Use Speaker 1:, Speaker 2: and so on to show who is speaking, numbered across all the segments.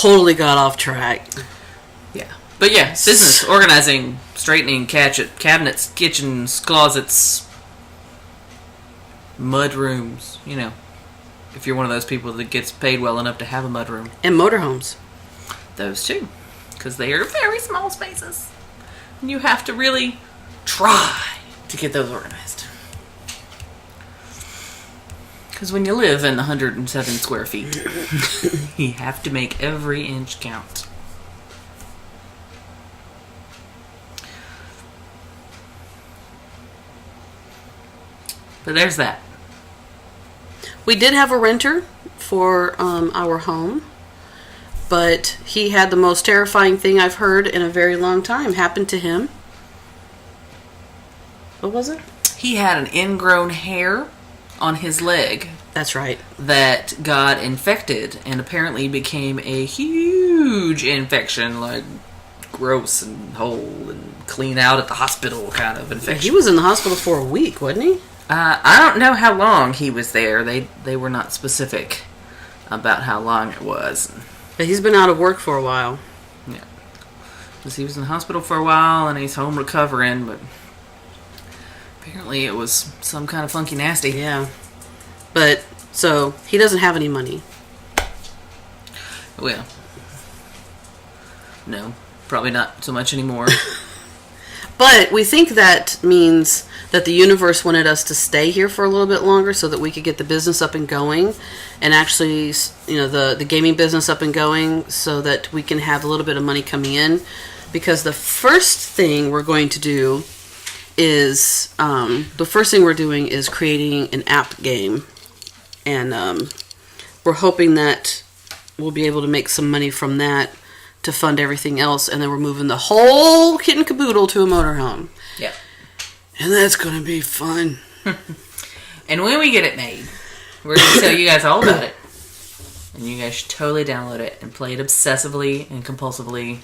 Speaker 1: totally got off track.
Speaker 2: Yeah. But yeah, business, organizing, straightening, cabinets, kitchens, closets, mud rooms, you know. If you're one of those people that gets paid well enough to have a mud room.
Speaker 1: And motorhomes.
Speaker 2: Those too. Because they are very small spaces. And you have to really try to get those organized. Because when you live in 107 square feet, you have to make every inch count. But there's that.
Speaker 1: We did have a renter for our home, but he had the most terrifying thing I've heard in a very long time happen to him. What was it?
Speaker 2: He had an ingrown hair on his leg.
Speaker 1: That's right.
Speaker 2: That got infected and apparently became a huge infection, like gross and whole and clean out at the hospital kind of infection.
Speaker 1: He was in the hospital for a week, wasn't he?
Speaker 2: I don't know how long he was there. They were not specific about how long it was.
Speaker 1: But he's been out of work for a while.
Speaker 2: Yeah. Because he was in the hospital for a while and he's home recovering, but apparently it was some kind of funky nasty.
Speaker 1: Yeah. But, so, he doesn't have any money.
Speaker 2: Well, no, probably not so much anymore.
Speaker 1: But we think that means that the universe wanted us to stay here for a little bit longer so that we could get the business up and going, and actually, you know, the gaming business up and going, so that we can have a little bit of money coming in. Because the first thing we're going to do is, creating an app game. And we're hoping that we'll be able to make some money from that to fund everything else, and then we're moving the whole kit and caboodle to a motorhome.
Speaker 2: Yeah.
Speaker 1: And that's going to be fun.
Speaker 2: And when we get it made, we're going to tell you guys all about it. And you guys should totally download it and play it obsessively and compulsively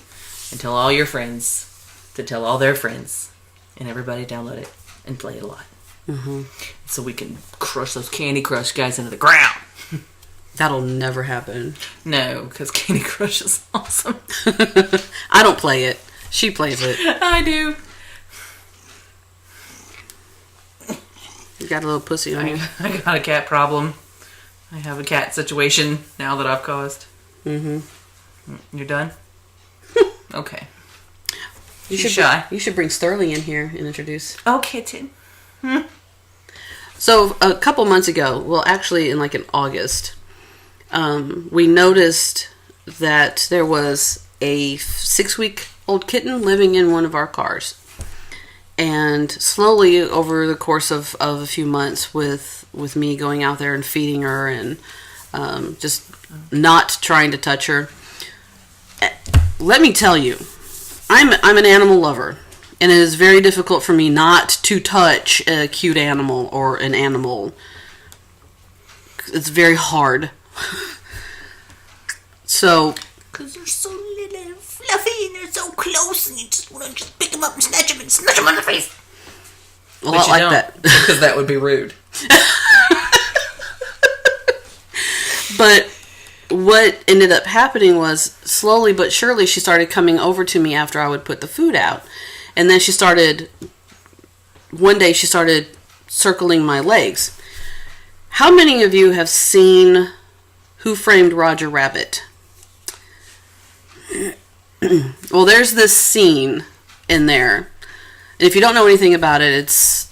Speaker 2: and tell all your friends to tell all their friends. And everybody download it and play it a lot.
Speaker 1: Mm-hmm. So
Speaker 2: we can crush those Candy Crush guys into the ground.
Speaker 1: That'll never happen.
Speaker 2: No, because Candy Crush is awesome.
Speaker 1: I don't play it. She plays it.
Speaker 2: I do.
Speaker 1: You got a little pussy on you.
Speaker 2: I got a cat problem. I have a cat situation now that I've caused.
Speaker 1: Mm-hmm.
Speaker 2: You're done? Okay.
Speaker 1: You should bring Sterling in here and introduce.
Speaker 2: Oh, kitten.
Speaker 1: So a couple months ago, well, actually in August, we noticed that there was a 6-week-old kitten living in one of our cars. And slowly, over the course of a few months, with me going out there and feeding her and just not trying to touch her, let me tell you, I'm an animal lover. And it is very difficult for me not to touch a cute animal or an animal. It's very hard. So...
Speaker 3: Because they're so little and fluffy and they're so close and you just want to just pick them up and snatch them on the face.
Speaker 1: Well, I like that.
Speaker 2: Because that would be rude.
Speaker 1: But what ended up happening was, slowly but surely, she started coming over to me after I would put the food out. And then one day she started circling my legs. How many of you have seen Who Framed Roger Rabbit? Well, there's this scene in there. And if you don't know anything about it, it's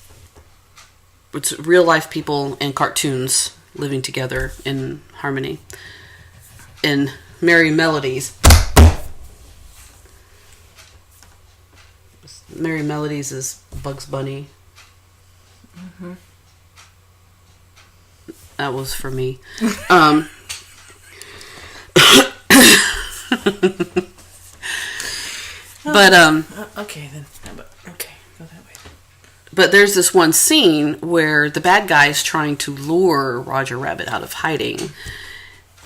Speaker 1: real life people and cartoons living together in harmony. In merry melodies. Merry Melodies is Bugs Bunny.
Speaker 2: Mm-hmm.
Speaker 1: That was for me. But
Speaker 2: okay then. Okay, go that way.
Speaker 1: But there's this one scene where the bad guy is trying to lure Roger Rabbit out of hiding,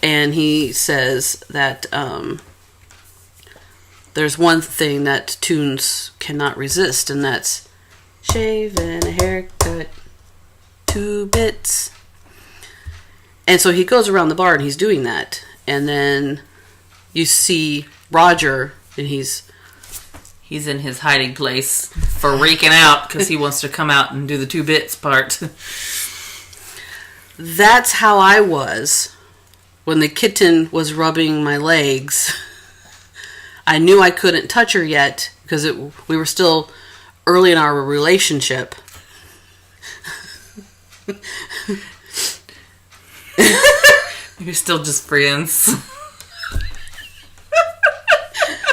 Speaker 1: and he says that there's one thing that Toons cannot resist, and that's shave and a haircut, 2 bits. And so he goes around the bar and he's doing that. And then you see Roger, and he's
Speaker 2: in his hiding place, freaking out because he wants to come out and do the 2 bits part.
Speaker 1: That's how I was when the kitten was rubbing my legs. I knew I couldn't touch her yet because we were still early in our relationship.
Speaker 2: You're still just friends.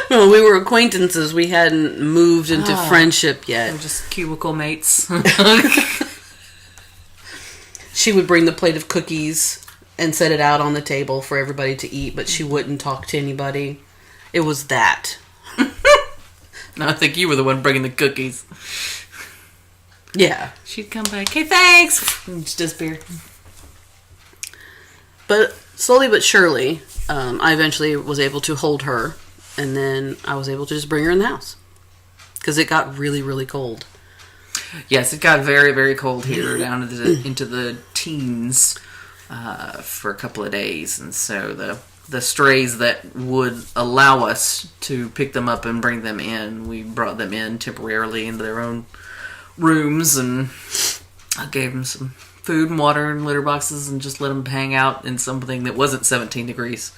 Speaker 1: No, we were acquaintances. We hadn't moved into friendship yet.
Speaker 2: We're just cubicle mates.
Speaker 1: She would bring the plate of cookies and set it out on the table for everybody to eat, but she wouldn't talk to anybody. It was that.
Speaker 2: No, I think you were the one bringing the cookies.
Speaker 1: Yeah.
Speaker 2: She'd come back, hey, thanks! And just disappear.
Speaker 1: But slowly but surely, I eventually was able to hold her, and then I was able to just bring her in the house. Because it got really, really cold.
Speaker 2: Yes, it got very, very cold here, down into the teens for a couple of days. And so the strays that would allow us to pick them up and bring them in, we brought them in temporarily into their own rooms, and I gave them some food and water and litter boxes and just let them hang out in something that wasn't 17 degrees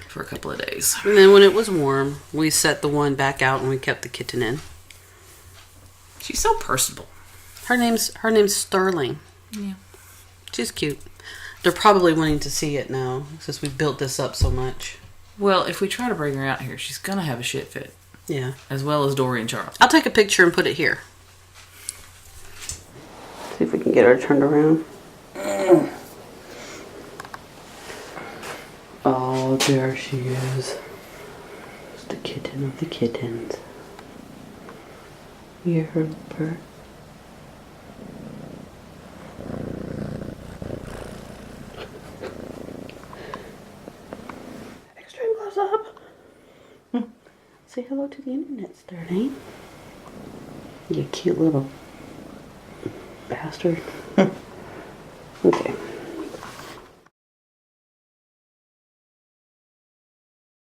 Speaker 2: for a couple of days.
Speaker 1: And then when it was warm, we set the one back out and we kept the kitten in.
Speaker 2: She's so personable.
Speaker 1: Her name's Sterling.
Speaker 2: Yeah.
Speaker 1: She's cute. They're probably wanting to see it now since we built this up so much.
Speaker 2: Well, if we try to bring her out here, she's going to have a shit fit.
Speaker 1: Yeah.
Speaker 2: As well as Dory and Charles.
Speaker 1: I'll take a picture and put it here. See if we can get her turned around. Oh, there she is. It's the kitten of the kittens. You hear her purr? Extreme close up. Say hello to the internet, Sterling. You cute little bastard.